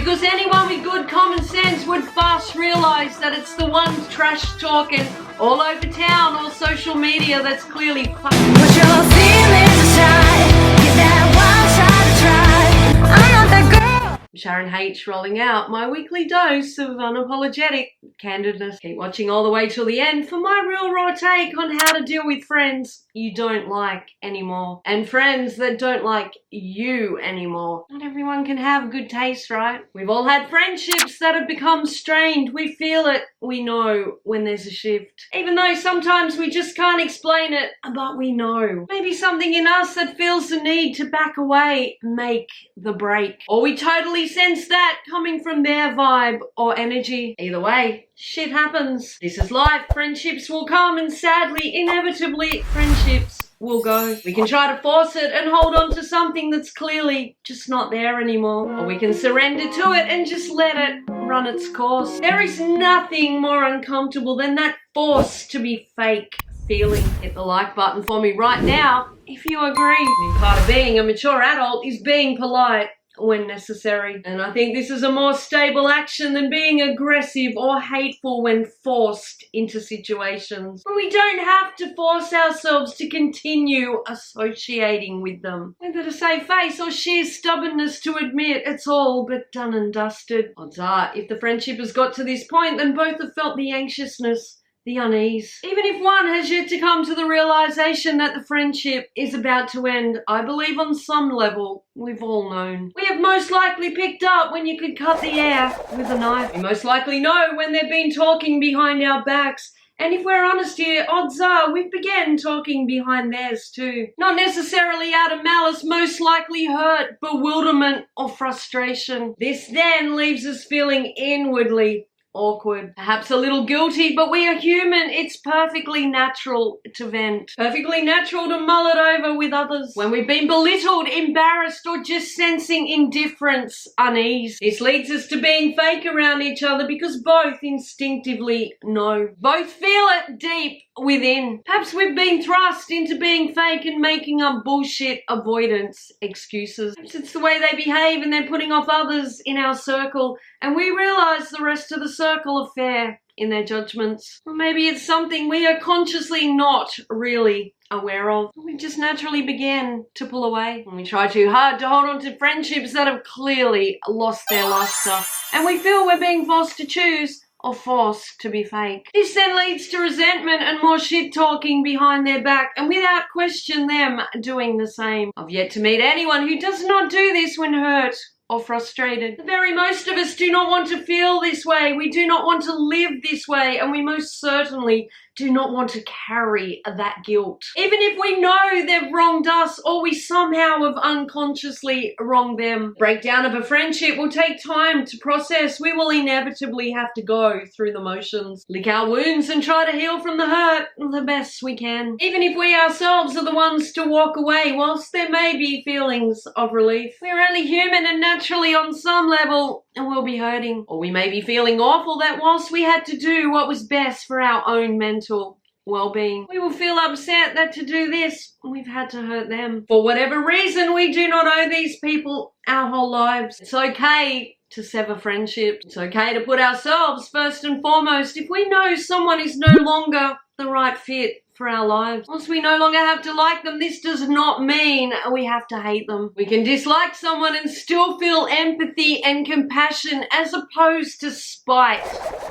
Because anyone with good common sense would fast realize that it's the ones trash talking all over town or social media that's clearly fucking. Put your feelings aside, give that wild side a try. I'm not that girl. Sharon H rolling out my weekly dose of unapologetic candidness. Keep watching all the way till the end for my real raw take on how to deal with friends you don't like anymore. And friends that don't like you anymore. Not everyone can have good taste, right? We've all had friendships that have become strained. We feel it. We know when there's a shift. Even though sometimes we just can't explain it, but we know. Maybe something in us that feels the need to back away, make the break. Or we totally sense that coming from their vibe or energy. Either way, shit happens. This is life. Friendships will come and sadly, inevitably, friendships will go. We can try to force it and hold on to something that's clearly just not there anymore. Or we can surrender to it and just let it run its course. There is nothing more uncomfortable than that force to be fake feeling. Hit the like button for me right now if you agree. I mean, part of being a mature adult is being polite when necessary. And I think this is a more stable action than being aggressive or hateful when forced into situations. But we don't have to force ourselves to continue associating with them. Whether to save face or sheer stubbornness to admit it's all but done and dusted. Odds are, if the friendship has got to this point, then both have felt the anxiousness, the unease. Even if one has yet to come to the realization that the friendship is about to end, I believe on some level, we've all known. We have most likely picked up when you could cut the air with a knife. We most likely know when they've been talking behind our backs. And if we're honest here, odds are we've began talking behind theirs too. Not necessarily out of malice, most likely hurt, bewilderment, or frustration. This then leaves us feeling inwardly awkward, perhaps a little guilty, but we are human. It's perfectly natural to vent. Perfectly natural to mull it over with others. When we've been belittled, embarrassed, or just sensing indifference, unease. This leads us to being fake around each other because both instinctively know. Both feel it deep within. Perhaps we've been thrust into being fake and making up bullshit avoidance excuses. Perhaps it's the way they behave and they're putting off others in our circle, and we realize the rest of the circle are fair in their judgments. Or maybe it's something we are consciously not really aware of. We just naturally begin to pull away. And we try too hard to hold on to friendships that have clearly lost their luster. And we feel we're being forced to choose or forced to be fake. This then leads to resentment and more shit talking behind their back, and without question them doing the same. I've yet to meet anyone who does not do this when hurt or frustrated. The very most of us do not want to feel this way. We do not want to live this way, and we most certainly do not want to carry that guilt. Even if we know they've wronged us or we somehow have unconsciously wronged them. Breakdown of a friendship will take time to process. We will inevitably have to go through the motions, lick our wounds and try to heal from the hurt the best we can. Even if we ourselves are the ones to walk away, whilst there may be feelings of relief. We're only human and naturally on some level and we'll be hurting. Or we may be feeling awful that whilst we had to do what was best for our own mental well-being, we will feel upset that to do this, we've had to hurt them. For whatever reason, we do not owe these people our whole lives. It's okay to sever friendships. It's okay to put ourselves first and foremost if we know someone is no longer the right fit for our lives. Once we no longer have to like them, this does not mean we have to hate them. We can dislike someone and still feel empathy and compassion as opposed to spite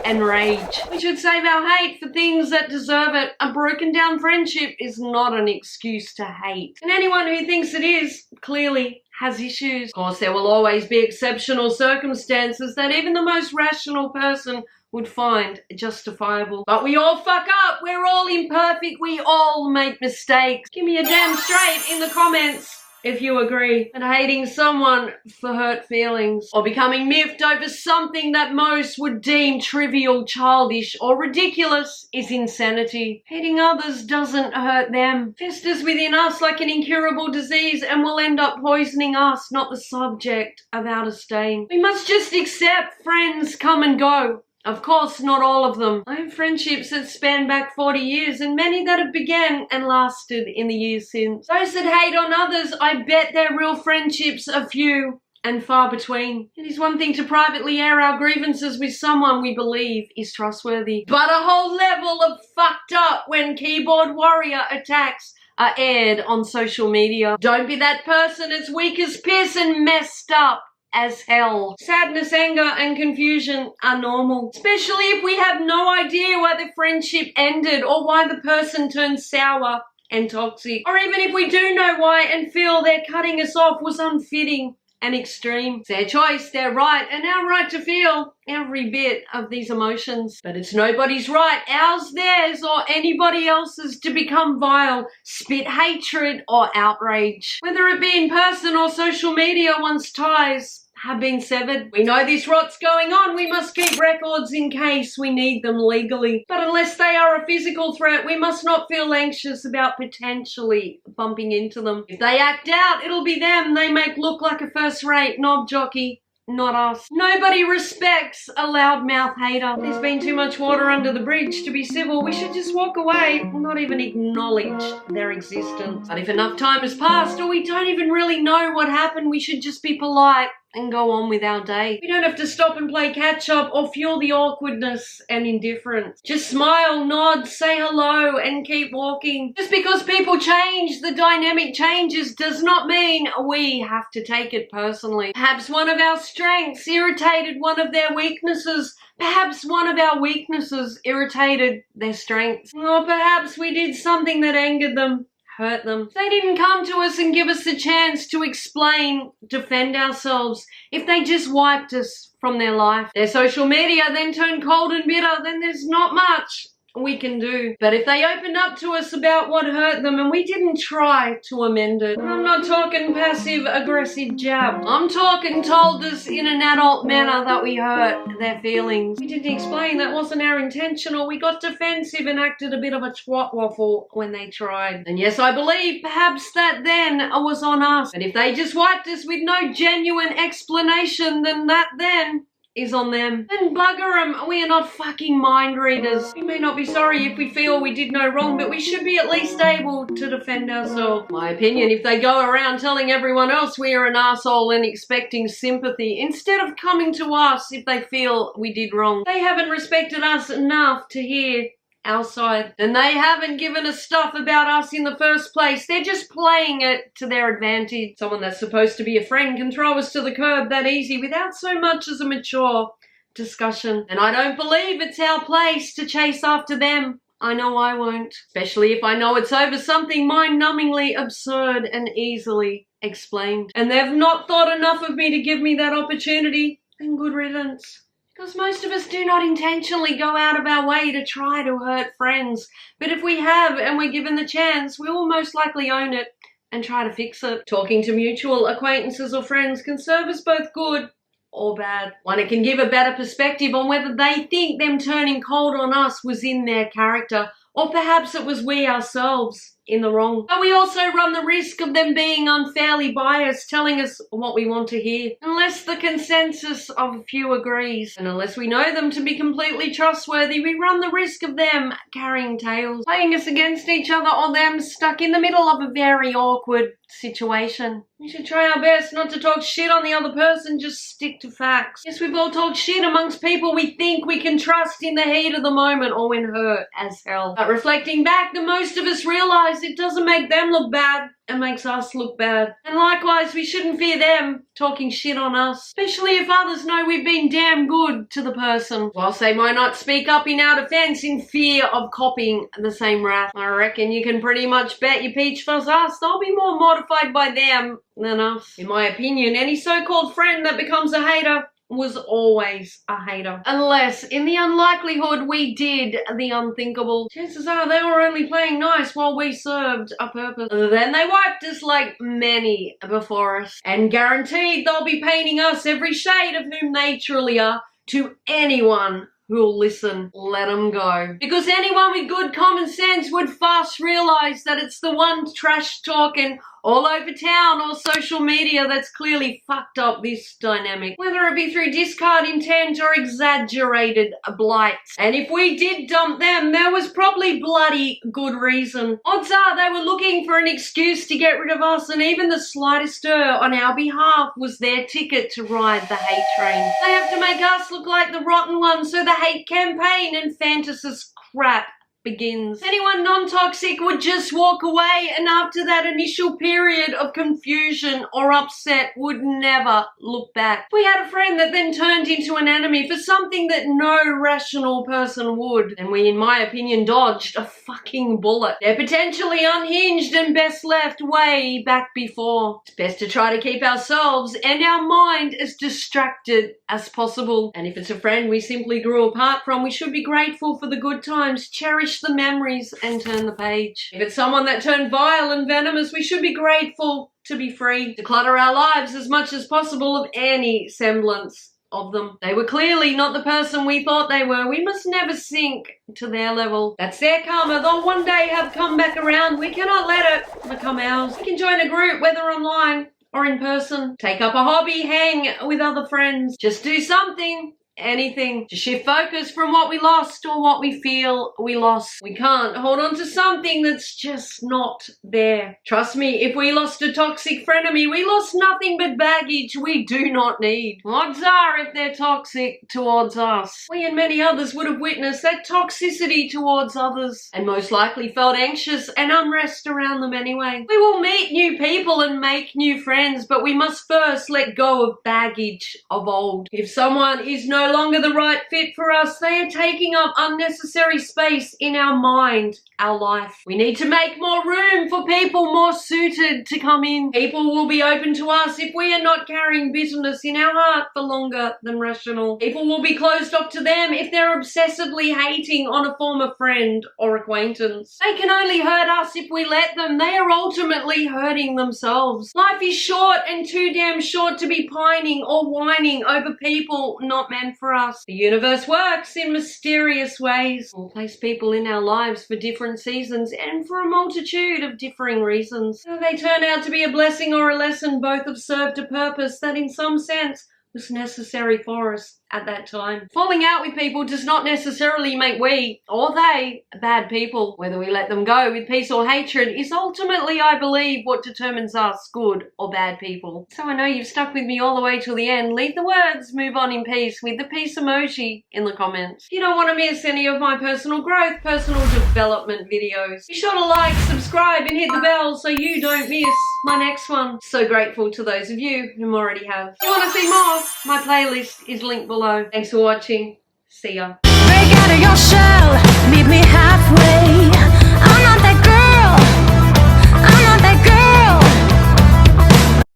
and rage. We should save our hate for things that deserve it. A broken down friendship is not an excuse to hate. And anyone who thinks it is, clearly has issues. Of course, there will always be exceptional circumstances that even the most rational person would find justifiable. But we all fuck up. We're all imperfect. We all make mistakes. Give me a damn straight in the comments if you agree. And hating someone for hurt feelings or becoming miffed over something that most would deem trivial, childish, or ridiculous is insanity. Hating others doesn't hurt them. Festers within us like an incurable disease and will end up poisoning us, not the subject of our disdain. We must just accept friends come and go. Of course, not all of them. I have friendships that span back 40 years and many that have began and lasted in the years since. Those that hate on others, I bet their real friendships are few and far between. It is one thing to privately air our grievances with someone we believe is trustworthy, but a whole level of fucked up when keyboard warrior attacks are aired on social media. Don't be that person. It's weak as piss and messed up as hell. Sadness, anger, and confusion are normal, especially if we have no idea why the friendship ended or why the person turned sour and toxic, or even if we do know why and feel their cutting us off was unfitting and extreme. It's their choice, their right, and our right to feel every bit of these emotions. But it's nobody's right, ours, theirs, or anybody else's to become vile, spit hatred, or outrage. Whether it be in person or social media, once ties have been severed. We know this rot's going on. We must keep records in case we need them legally. But unless they are a physical threat, we must not feel anxious about potentially bumping into them. If they act out, it'll be them they make look like a first-rate knob jockey. Not us. Nobody respects a loudmouth hater. There's been too much water under the bridge to be civil. We should just walk away, not even acknowledge their existence. But if enough time has passed or we don't even really know what happened, we should just be polite and go on with our day. We don't have to stop and play catch-up or fuel the awkwardness and indifference. Just smile, nod, say hello, and keep walking. Just because people change, the dynamic changes, does not mean we have to take it personally. Perhaps one of our strengths irritated one of their weaknesses. Perhaps one of our weaknesses irritated their strengths. Or perhaps we did something that angered them, hurt them. If they didn't come to us and give us the chance to explain, defend ourselves, if they just wiped us from their life, their social media then turned cold and bitter, then there's not much we can do. But if they opened up to us about what hurt them and we didn't try to amend it, I'm not talking passive aggressive jab, I'm talking told us in an adult manner that we hurt their feelings. We didn't explain that wasn't our intention, or we got defensive and acted a bit of a twat waffle when they tried. And yes, I believe perhaps that then was on us. But if they just wiped us with no genuine explanation, then that then is on them. And bugger them, we are not fucking mind readers. We may not be sorry if we feel we did no wrong, but we should be at least able to defend ourselves. My opinion, if they go around telling everyone else we are an arsehole and expecting sympathy, instead of coming to us if they feel we did wrong, they haven't respected us enough to hear our side. And they haven't given us stuff about us in the first place. They're just playing it to their advantage. Someone that's supposed to be a friend can throw us to the curb that easy without so much as a mature discussion. And I don't believe it's our place to chase after them. I know I won't. Especially if I know it's over something mind-numbingly absurd and easily explained. And they've not thought enough of me to give me that opportunity. And good riddance. Because most of us do not intentionally go out of our way to try to hurt friends. But if we have and we're given the chance, we will most likely own it and try to fix it. Talking to mutual acquaintances or friends can serve us both good or bad. One, it can give a better perspective on whether they think them turning cold on us was in their character, or perhaps it was we ourselves in the wrong. But we also run the risk of them being unfairly biased, telling us what we want to hear, unless the consensus of a few agrees. And unless we know them to be completely trustworthy, we run the risk of them carrying tales, playing us against each other, or them stuck in the middle of a very awkward situation. We should try our best not to talk shit on the other person, just stick to facts. Yes, we've all talked shit amongst people we think we can trust in the heat of the moment or when hurt as hell. But reflecting back, the most of us realize it doesn't make them look bad, it makes us look bad. And likewise, we shouldn't fear them talking shit on us, especially if others know we've been damn good to the person. Whilst they might not speak up in our defense in fear of copying the same wrath, I reckon you can pretty much bet your peach fuzz ass they'll be more mortified by them than us. In my opinion, any so-called friend that becomes a hater was always a hater. Unless, in the unlikelihood we did the unthinkable, chances are they were only playing nice while we served a purpose. Then they wiped us like many before us. And guaranteed they'll be painting us every shade of whom they truly are to anyone who'll listen. Let them go. Because anyone with good common sense would fast realize that it's the one trash talking, all over town or social media that's clearly fucked up this dynamic, whether it be through discard intent or exaggerated blights. And if we did dump them, there was probably bloody good reason. Odds are they were looking for an excuse to get rid of us, and even the slightest stir on our behalf was their ticket to ride the hate train. They have to make us look like the rotten ones so the hate campaign and fantasist crap begins. Anyone non-toxic would just walk away, and after that initial period of confusion or upset would never look back. We had a friend that then turned into an enemy for something that no rational person would, and we, in my opinion, dodged a fucking bullet. They're potentially unhinged and best left way back before. It's best to try to keep ourselves and our mind as distracted as possible. And if it's a friend we simply grew apart from, we should be grateful for the good times, cherish the memories, and turn the page. If it's someone that turned vile and venomous, we should be grateful to be free, to clutter our lives as much as possible of any semblance of them. They were clearly not the person we thought they were. We must never sink to their level. That's their karma. They'll one day have come back around. We cannot let it become ours. We can join a group, whether online or in person. Take up a hobby, hang with other friends. Just do something. Anything to shift focus from what we lost or what we feel we lost. We can't hold on to something that's just not there. Trust me, if we lost a toxic frenemy, we lost nothing but baggage we do not need. Odds are, if they're toxic towards us, we and many others would have witnessed that toxicity towards others, and most likely felt anxious and unrest around them anyway. We will meet new people and make new friends, but we must first let go of baggage of old. If someone is no longer the right fit for us, they are taking up unnecessary space in our mind, our life. We need to make more room for people more suited to come in. People will be open to us if we are not carrying bitterness in our heart for longer than rational. People will be closed off to them if they're obsessively hating on a former friend or acquaintance. They can only hurt us if we let them. They are ultimately hurting themselves. Life is short, and too damn short to be pining or whining over people not meant for us. The universe works in mysterious ways. We'll place people in our lives for different seasons and for a multitude of differing reasons. So they turn out to be a blessing or a lesson, both have served a purpose that in some sense was necessary for us at that time. Falling out with people does not necessarily make we or they bad people. Whether we let them go with peace or hatred is ultimately, I believe, what determines us good or bad people. So I know you've stuck with me all the way till the end. Leave the words "move on in peace" with the peace emoji in the comments. If you don't want to miss any of my personal growth, personal development videos, be sure to like, subscribe, and hit the bell so you don't miss my next one. So grateful to those of you who already have. If you want to see more, my playlist is linked below. Thanks for watching. See ya. Break out of your shell, meet me halfway.